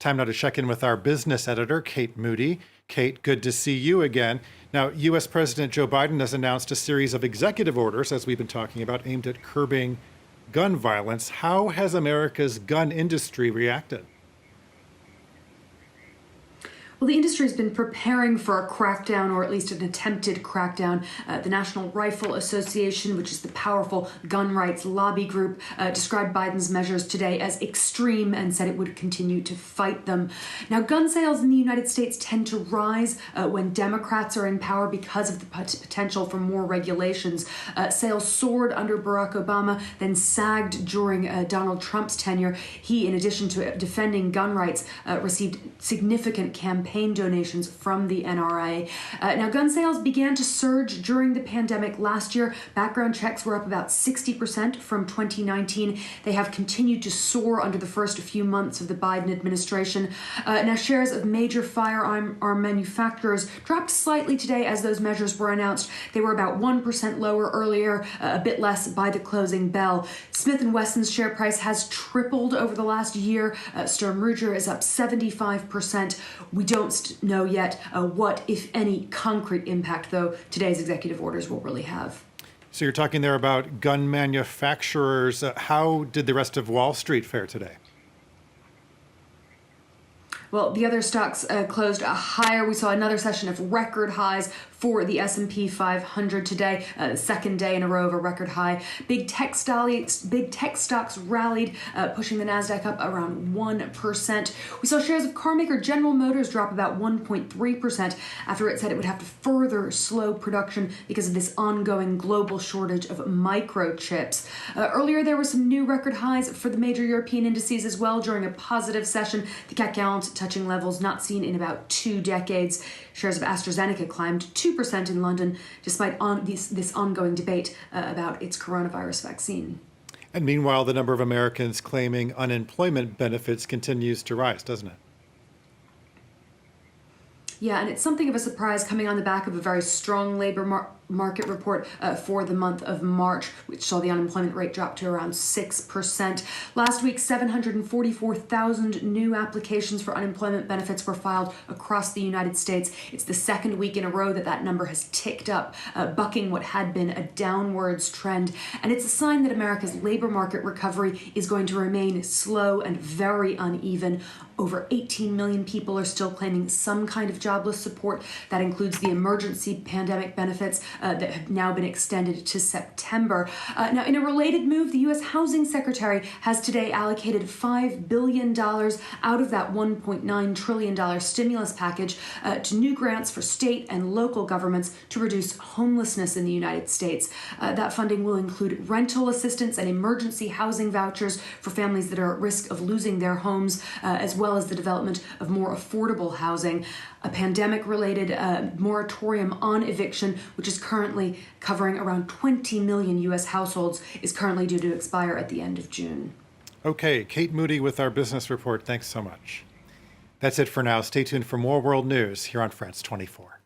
Time now to check in with our business editor, Kate Moody. Kate, good to see you again. Now, U.S. President Joe Biden has announced a series of executive orders, as we've been talking about, aimed at curbing gun violence. How has America's gun industry reacted? Well, the industry has been preparing for a crackdown, or at least an attempted crackdown. The National Rifle Association, which is the powerful gun rights lobby group, described Biden's measures today as extreme and said it would continue to fight them. Now, gun sales in the United States tend to rise when Democrats are in power because of the potential for more regulations. Sales soared under Barack Obama, then sagged during Donald Trump's tenure. He, in addition to defending gun rights, received significant campaign donations from the NRA. Now, gun sales began to surge during the pandemic last year. Background checks were up about 60% from 2019. They have continued to soar under the first few months of the Biden administration. Now, shares of major firearm manufacturers dropped slightly today as those measures were announced. They were about 1% lower earlier, a bit less by the closing bell. Smith & Wesson's share price has tripled over the last year. Sturm Ruger is up 75%. We don't know yet what, if any, concrete impact, though, today's executive orders will really have. So you're talking there about gun manufacturers. How did the rest of Wall Street fare today? Well, the other stocks closed higher. We saw another session of record highs for the S&P 500 today, second day in a row of a record high. Big tech stocks rallied, pushing the Nasdaq up around 1%. We saw shares of car maker General Motors drop about 1.3% after it said it would have to further slow production because of this ongoing global shortage of microchips. Earlier, there were some new record highs for the major European indices as well during a positive session. The CAC 40 touching levels not seen in about 2 decades. Shares of AstraZeneca climbed 2% in London, despite this ongoing debate about its coronavirus vaccine. And meanwhile, the number of Americans claiming unemployment benefits continues to rise, doesn't it? Yeah, and it's something of a surprise coming on the back of a very strong labor market report for the month of March, which saw the unemployment rate drop to around 6%. Last week, 744,000 new applications for unemployment benefits were filed across the United States. It's the second week in a row that number has ticked up, bucking what had been a downwards trend. And it's a sign that America's labor market recovery is going to remain slow and very uneven. Over 18 million people are still claiming some kind of jobless support. That includes the emergency pandemic benefits that have now been extended to September. Now, in a related move, the U.S. Housing Secretary has today allocated $5 billion out of that $1.9 trillion stimulus package to new grants for state and local governments to reduce homelessness in the United States. That funding will include rental assistance and emergency housing vouchers for families that are at risk of losing their homes, as well as the development of more affordable housing. A pandemic-related moratorium on eviction, which is currently covering around 20 million U.S. households, is currently due to expire at the end of June. Okay, Kate Moody with our business report. Thanks so much. That's it for now. Stay tuned for more world news here on France 24.